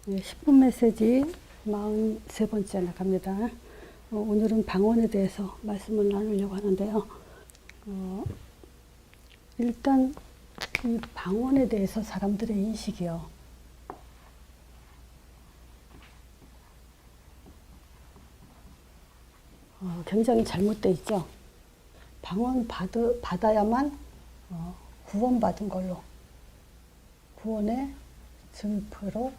10분 메시지 43번째 나갑니다. 오늘은 방언에 대해서 말씀을 나누려고 하는데요. 일단 이 방언에 대해서 사람들의 인식이요. 굉장히 잘못되어 있죠. 방언 받아야만 구원받은 걸로, 구원의 증표로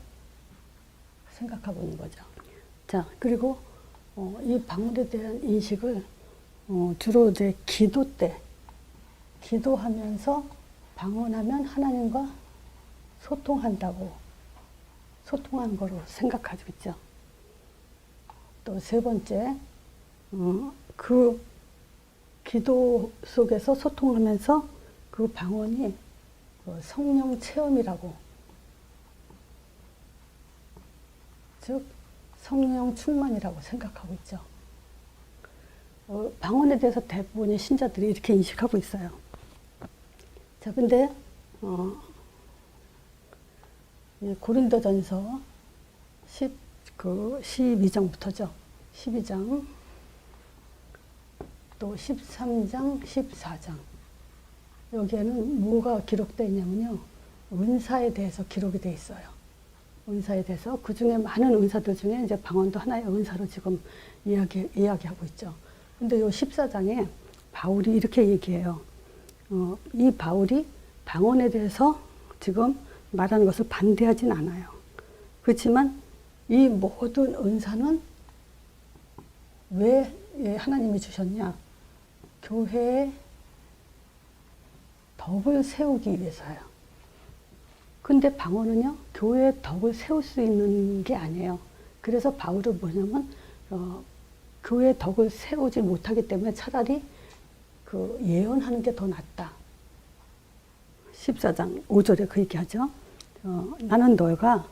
생각하고 있는 거죠. 자, 그리고 이 방언에 대한 인식을 주로 이제 기도 때, 기도하면서 방언하면 하나님과 소통한다고, 소통한 거로 생각하고 있죠. 또 세 번째, 그 기도 속에서 소통하면서 그 방언이 성령 체험이라고, 즉 성령 충만이라고 생각하고 있죠. 방언에 대해서 대부분의 신자들이 이렇게 인식하고 있어요. 자, 근데 고린도전서 12장부터죠. 12장, 또 13장, 14장. 여기에는 뭐가 기록되어 있냐면요. 은사에 대해서 기록이 되어 있어요. 은사에 대해서, 그 중에 많은 은사들 중에 이제 방언도 하나의 은사로 지금 이야기하고 있죠. 근데 요 14장에 바울이 이렇게 얘기해요. 이 바울이 방언에 대해서 지금 말하는 것을 반대하진 않아요. 그렇지만 이 모든 은사는 왜 하나님이 주셨냐? 교회의 덕을 세우기 위해서요. 근데 방언은요, 교회의 덕을 세울 수 있는 게 아니에요. 그래서 바울은 뭐냐면, 교회의 덕을 세우지 못하기 때문에 차라리 그 예언하는 게 더 낫다. 14장 5절에 그 얘기하죠. 나는 너희가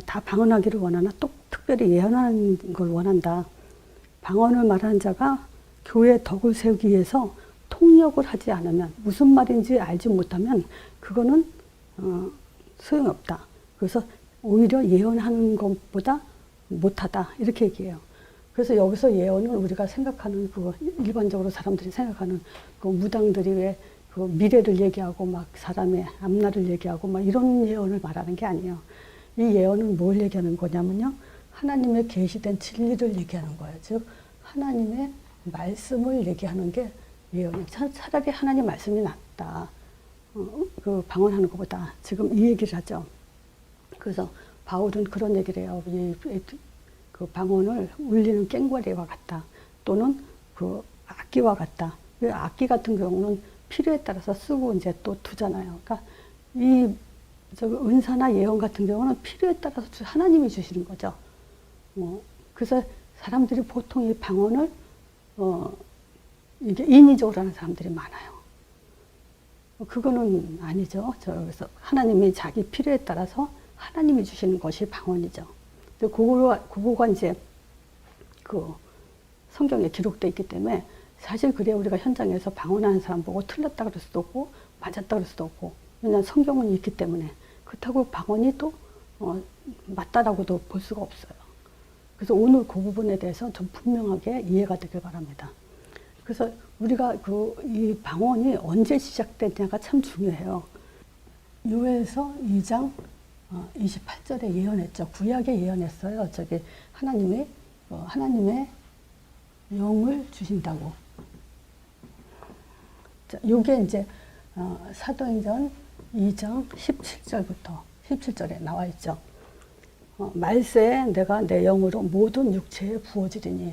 다 방언하기를 원하나 또 특별히 예언하는 걸 원한다. 방언을 말하는 자가 교회의 덕을 세우기 위해서 통역을 하지 않으면, 무슨 말인지 알지 못하면 그거는 소용없다. 그래서 오히려 예언하는 것보다 못하다. 이렇게 얘기해요. 그래서 여기서 예언은 우리가 생각하는 그 일반적으로 사람들이 생각하는 그 무당들이 왜 그 미래를 얘기하고 막 사람의 앞날을 얘기하고 막 이런 예언을 말하는 게 아니에요. 이 예언은 뭘 얘기하는 거냐면요. 하나님의 계시된 진리를 얘기하는 거예요. 즉 하나님의 말씀을 얘기하는 게 예언이에요. 차라리 하나님 말씀이 낫다. 그 방언하는 것보다 지금 이 얘기를 하죠. 그래서 바울은 그런 얘기를 해요. 그 방언을 울리는 꽹과리와 같다. 또는 그 악기와 같다. 악기 같은 경우는 필요에 따라서 쓰고 이제 또 두잖아요. 그러니까 이 은사나 예언 같은 경우는 필요에 따라서 하나님이 주시는 거죠. 그래서 사람들이 보통 이 방언을 이게 인위적으로 하는 사람들이 많아요. 그거는 아니죠. 그래서 하나님이 자기 필요에 따라서 하나님이 주시는 것이 방언이죠. 그거가 이제 그 성경에 기록되어 있기 때문에 사실 그래 우리가 현장에서 방언하는 사람 보고 틀렸다 그럴 수도 없고 맞았다 그럴 수도 없고, 왜냐하면 성경은 있기 때문에. 그렇다고 방언이 또 맞다라고도 볼 수가 없어요. 그래서 오늘 그 부분에 대해서 좀 분명하게 이해가 되길 바랍니다. 그래서 우리가 이 방언이 언제 시작됐냐가 참 중요해요. 요엘서 2장 28절에 예언했죠. 구약에 예언했어요. 저기 하나님의 영을 주신다고. 자, 요게 이제 사도행전 2장 17절에 나와 있죠. 말세에 내가 내 영으로 모든 육체에 부어지리니.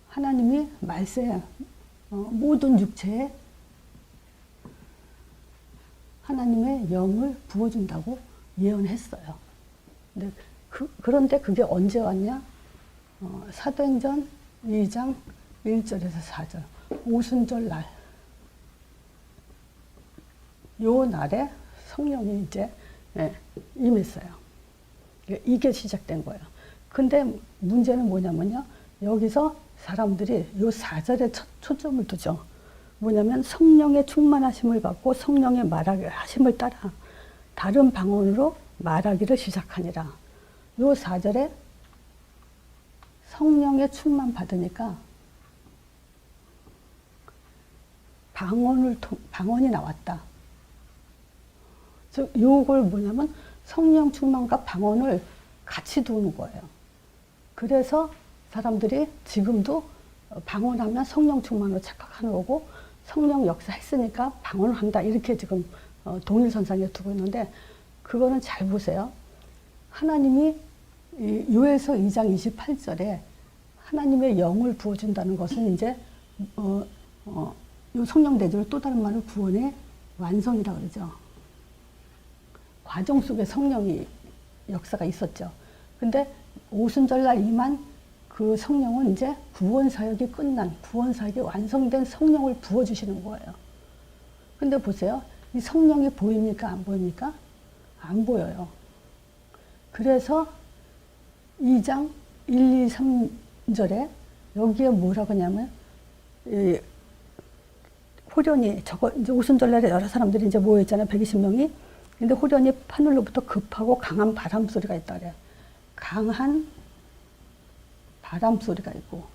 하나님이 말세에 모든 육체에 하나님의 영을 부어준다고 예언했어요. 그런데 그게 언제 왔냐? 사도행전 2장 1절에서 4절. 오순절 날. 요 날에 성령이 이제 임했어요. 이게 시작된 거예요. 근데 문제는 뭐냐면요. 여기서 사람들이 요 4절에 초점을 두죠. 뭐냐면 성령의 충만하심을 받고 성령의 말하심을 따라 다른 방언으로 말하기를 시작하니라. 요 4절에 성령의 충만 받으니까 방언이 나왔다. 즉, 요걸 뭐냐면 성령 충만과 방언을 같이 두는 거예요. 그래서 사람들이 지금도 방언하면 성령 충만으로 착각하는 거고, 성령 역사 했으니까 방언한다. 이렇게 지금 동일선상에 두고 있는데, 그거는 잘 보세요. 하나님이 요에서 2장 28절에 하나님의 영을 부어준다는 것은 이제 요 성령 대조를 또 다른 말로 구원의 완성이라고 그러죠. 과정 속에 성령이 역사가 있었죠. 근데 오순절날 임한 그 성령은 이제 구원 사역이 끝난, 구원 사역이 완성된 성령을 부어주시는 거예요. 근데 보세요. 이 성령이 보입니까? 안 보입니까? 안 보여요. 그래서 2장 1, 2, 3절에 여기에 뭐라고 하냐면, 호련히, 이제 오순절날에 여러 사람들이 이제 모여있잖아요. 120명이. 근데 호련히 하늘로부터 급하고 강한 바람 소리가 있다 그래요. 강한 바람 소리가 있고,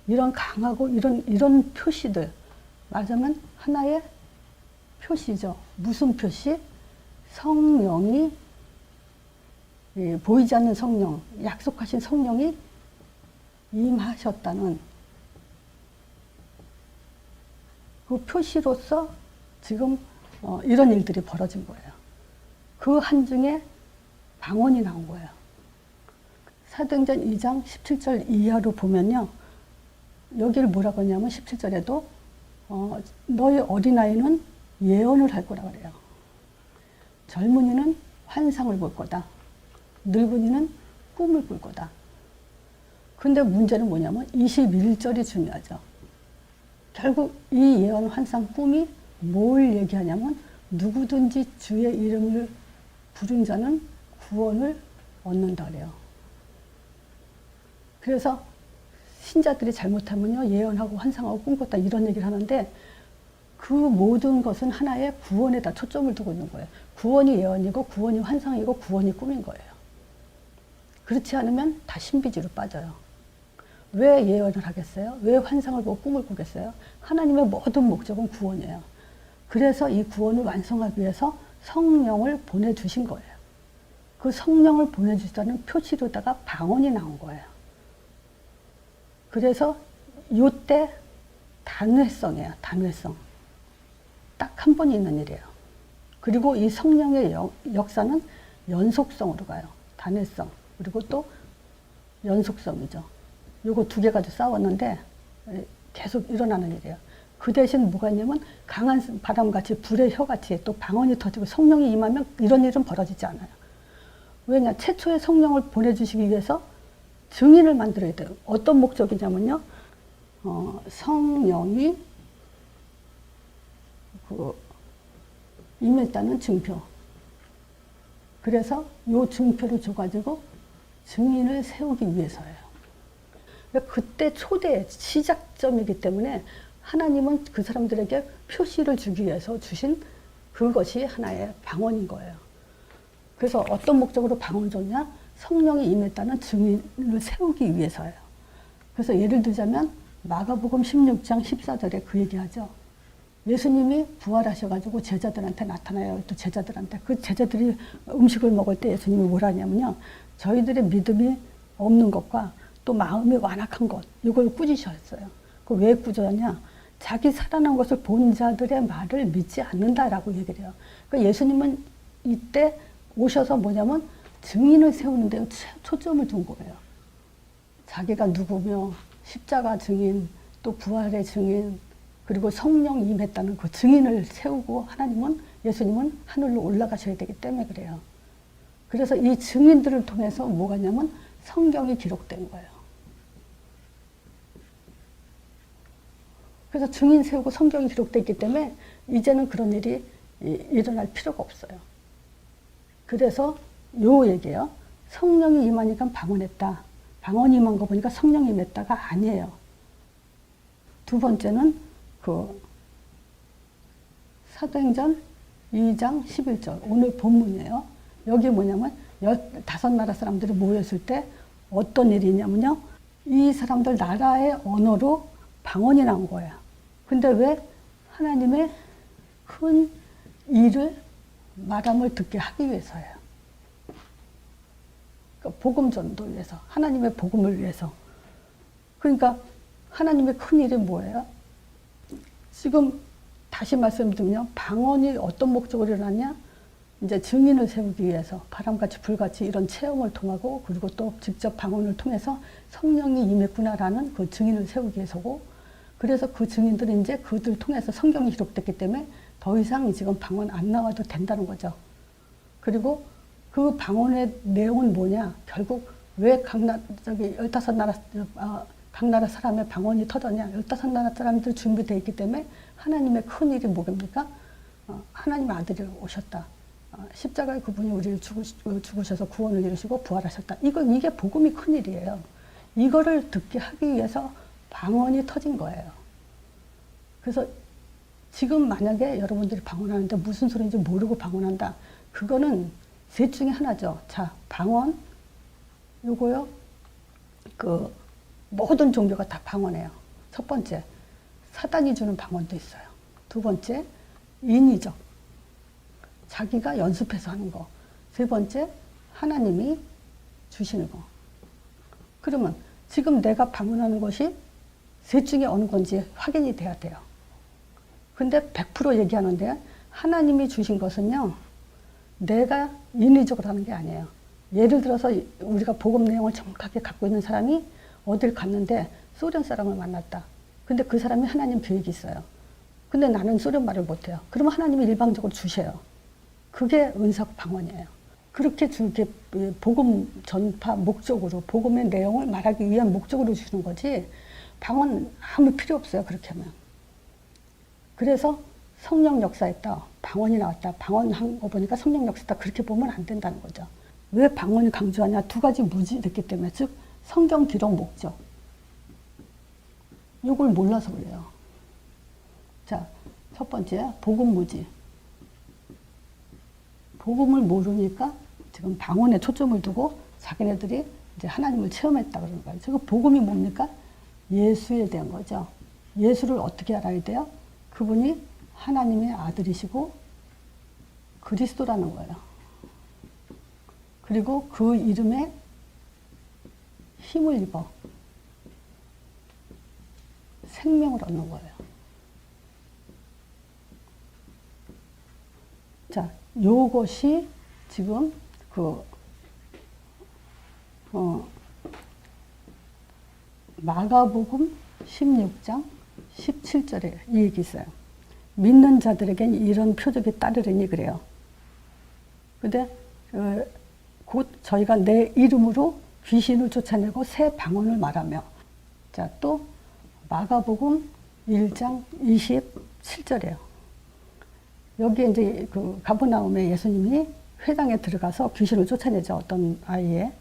이런 강하고 이런 표시들, 말하자면 하나의 표시죠. 무슨 표시? 성령이, 보이지 않는 성령, 약속하신 성령이 임하셨다는 그 표시로서 지금 이런 일들이 벌어진 거예요. 그 한중에 방언이 나온 거예요. 사도행전 2장 17절 이하로 보면요. 여기를 뭐라고 하냐면 17절에도 너희 어린아이는 예언을 할 거라 그래요. 젊은이는 환상을 볼 거다. 늙은이는 꿈을 꿀 거다. 근데 문제는 뭐냐면 21절이 중요하죠. 결국 이 예언, 환상, 꿈이 뭘 얘기하냐면 누구든지 주의 이름을 부른 자는 구원을 얻는다 그래요. 그래서 신자들이 잘못하면요, 예언하고 환상하고 꿈 꿨다 이런 얘기를 하는데, 그 모든 것은 하나의 구원에다 초점을 두고 있는 거예요. 구원이 예언이고 구원이 환상이고 구원이 꿈인 거예요. 그렇지 않으면 다 신비주의로 빠져요. 왜 예언을 하겠어요? 왜 환상을 보고 꿈을 꾸겠어요? 하나님의 모든 목적은 구원이에요. 그래서 이 구원을 완성하기 위해서 성령을 보내주신 거예요. 그 성령을 보내주시다는 표시로다가 방언이 나온 거예요. 그래서 요때 단회성이에요. 단회성. 딱 한 번이 있는 일이에요. 그리고 이 성령의 역사는 연속성으로 가요. 단회성. 그리고 또 연속성이죠. 요거 두 개 가지고 싸웠는데 계속 일어나는 일이에요. 그 대신 뭐가 있냐면 강한 바람같이 불의 혀같이 또 방언이 터지고 성령이 임하면 이런 일은 벌어지지 않아요. 왜냐? 최초의 성령을 보내주시기 위해서 증인을 만들어야 돼요. 어떤 목적이냐면요. 성령이 임했다는 증표. 그래서 요 증표를 줘가지고 증인을 세우기 위해서예요. 그때 초대 시작점이기 때문에 하나님은 그 사람들에게 표시를 주기 위해서 주신 그것이 하나의 방언인 거예요. 그래서 어떤 목적으로 방언을 줬냐? 성령이 임했다는 증인을 세우기 위해서예요. 그래서 예를 들자면 마가복음 16장 14절에 그 얘기하죠. 예수님이 부활하셔가지고 제자들한테 나타나요. 또 제자들한테. 그 제자들이 음식을 먹을 때 예수님이 뭐라 하냐면요. 저희들의 믿음이 없는 것과 또 마음이 완악한 것, 이걸 꾸짖으셨어요. 그 왜 꾸짖었냐? 자기 살아난 것을 본 자들의 말을 믿지 않는다라고 얘기를 해요. 그러니까 예수님은 이때 오셔서 뭐냐면 증인을 세우는 데 초점을 둔 거예요. 자기가 누구며 십자가 증인, 또 부활의 증인, 그리고 성령이 임했다는 그 증인을 세우고 하나님은, 예수님은 하늘로 올라가셔야 되기 때문에 그래요. 그래서 이 증인들을 통해서 뭐가 있냐면 성경이 기록된 거예요. 그래서 증인 세우고 성경이 기록됐기 때문에 이제는 그런 일이 일어날 필요가 없어요. 그래서 요 얘기예요. 성령이 임하니까 방언했다. 방언이 임한 거 보니까 성령이 임했다가 아니에요. 두 번째는 그 사도행전 2장 11절 오늘 본문이에요. 여기 뭐냐면 15나라 사람들이 모였을 때 어떤 일이 있냐면요. 이 사람들 나라의 언어로 방언이 나온 거예요. 근데 왜? 하나님의 큰 일을 말함을 듣게 하기 위해서예요. 그러니까 복음 전도를 위해서, 하나님의 복음을 위해서. 그러니까 하나님의 큰 일이 뭐예요? 지금 다시 말씀드리면 방언이 어떤 목적으로 일어났냐? 이제 증인을 세우기 위해서 바람같이 불같이 이런 체험을 통하고 그리고 또 직접 방언을 통해서 성령이 임했구나라는 그 증인을 세우기 위해서고 그래서 그 증인들이 이제 그들 통해서 성경이 기록됐기 때문에 더 이상 지금 방언 안 나와도 된다는 거죠. 그리고 그 방언의 내용은 뭐냐? 결국 왜 각 나라 사람의 방언이 터졌냐? 15나라 사람들 준비되어 있기 때문에 하나님의 큰 일이 뭐입니까? 하나님의 아들이 오셨다. 십자가에 그분이 우리를 죽으셔서 구원을 이루시고 부활하셨다. 이게 복음이 큰 일이에요. 이거를 듣게 하기 위해서 방언이 터진 거예요. 그래서 지금 만약에 여러분들이 방언하는데 무슨 소리인지 모르고 방언한다. 그거는 셋 중에 하나죠. 자, 방언, 요거요. 그 모든 종교가 다 방언해요. 첫 번째, 사단이 주는 방언도 있어요. 두 번째, 인위적. 자기가 연습해서 하는 거. 세 번째, 하나님이 주시는 거. 그러면 지금 내가 방언하는 것이 셋 중에 어느 건지 확인이 돼야 돼요. 근데 100% 얘기하는데 하나님이 주신 것은요. 내가 인위적으로 하는 게 아니에요. 예를 들어서 우리가 복음 내용을 정확하게 갖고 있는 사람이 어딜 갔는데 소련 사람을 만났다. 근데 그 사람이 하나님 계획이 있어요. 근데 나는 소련 말을 못해요. 그러면 하나님이 일방적으로 주셔요. 그게 은사고 방언이에요. 그렇게 주게 복음 전파 목적으로 복음의 내용을 말하기 위한 목적으로 주시는 거지 방언 아무 필요 없어요. 그렇게 하면. 그래서 성령 역사했다. 방언이 나왔다. 방언한 거 보니까 성령 역사다. 그렇게 보면 안 된다는 거죠. 왜 방언을 강조하냐? 두 가지 무지가 있기 때문에 즉 성경 기록 목적. 이걸 몰라서 그래요. 자, 첫 번째 복음 무지. 복음을 모르니까 지금 방언에 초점을 두고 자기네들이 이제 하나님을 체험했다 그러는 거예요. 지금 복음이 뭡니까? 예수에 대한 거죠. 예수를 어떻게 알아야 돼요? 그분이 하나님의 아들이시고 그리스도라는 거예요. 그리고 그 이름에 힘을 입어 생명을 얻는 거예요. 자, 요것이 지금 마가복음 16장 17절에 이 얘기 있어요. 믿는 자들에겐 이런 표적이 따르리니 그래요. 근데 곧 저희가 내 이름으로 귀신을 쫓아내고 새 방언을 말하며. 자, 또 마가복음 1장 27절이에요. 여기에 이제 그 가버나움에 예수님이 회당에 들어가서 귀신을 쫓아내죠. 어떤 아이에.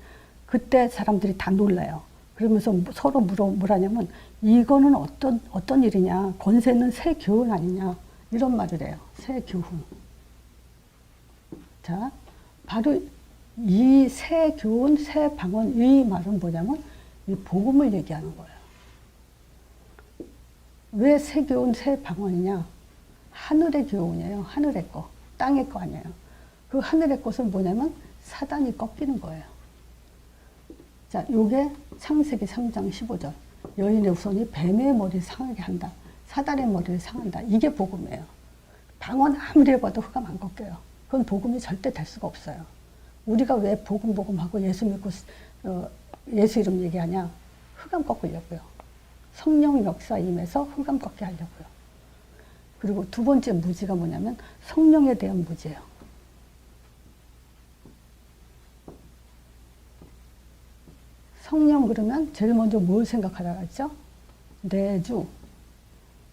그때 사람들이 다 놀라요. 그러면서 서로 뭐라냐면 이거는 어떤 일이냐. 권세는 새 교훈 아니냐. 이런 말을 해요. 새 교훈. 자, 바로 이 새 교훈, 새 방언 이 말은 뭐냐면 이 복음을 얘기하는 거예요. 왜 새 교훈, 새 방언이냐? 하늘의 교훈이에요. 하늘의 거. 땅의 거 아니에요. 그 하늘의 것은 뭐냐면 사단이 꺾이는 거예요. 자, 요게 창세기 3장 15절. 여인의 후손이 뱀의 머리를 상하게 한다. 사단의 머리를 상한다. 이게 복음이에요. 방언 아무리 해봐도 흑암 안 꺾여요. 그건 복음이 절대 될 수가 없어요. 우리가 왜 복음하고 예수 믿고 예수 이름 얘기하냐? 흑암 꺾으려고요. 성령 역사 임해서 흑암 꺾게 하려고요. 그리고 두 번째 무지가 뭐냐면 성령에 대한 무지예요. 성령 그러면 제일 먼저 뭘 생각하라 했죠? 내주.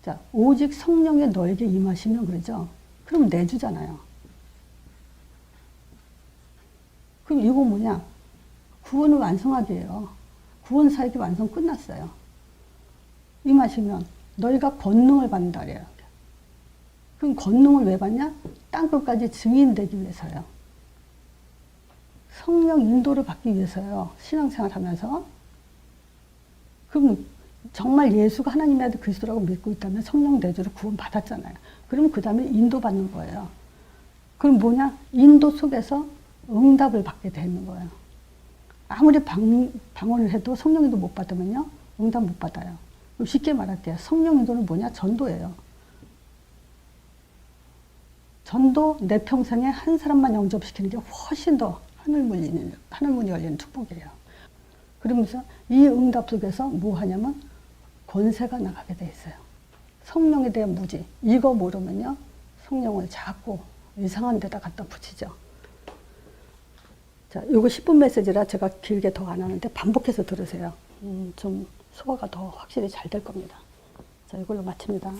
자, 오직 성령이 너에게 임하시면 그러죠? 그럼 내주잖아요. 그럼 이거 뭐냐? 구원을 완성하게 해요. 구원 사역이 완성 끝났어요. 임하시면 너희가 권능을 받는다 그래요. 그럼 권능을 왜 받냐? 땅끝까지 증인되기 위해서요. 성령 인도를 받기 위해서요. 신앙생활 하면서. 그럼 정말 예수가 하나님의 아들 그리스도라고 믿고 있다면 성령 내주로 구원 받았잖아요. 그러면 그 다음에 인도받는 거예요. 그럼 뭐냐? 인도 속에서 응답을 받게 되는 거예요. 아무리 방언을 해도 성령 인도 못 받으면요. 응답 못 받아요. 그럼 쉽게 말할게요. 성령 인도는 뭐냐? 전도예요. 전도 내 평생에 한 사람만 영접시키는 게 훨씬 더 하늘문이 열리는 축복이에요. 그러면서 이 응답 속에서 뭐 하냐면 권세가 나가게 돼 있어요. 성령에 대한 무지. 이거 모르면요. 성령을 자꾸 이상한 데다 갖다 붙이죠. 자, 요거 10분 메시지라 제가 길게 더 안 하는데 반복해서 들으세요. 좀 소화가 더 확실히 잘 될 겁니다. 자, 이걸로 마칩니다.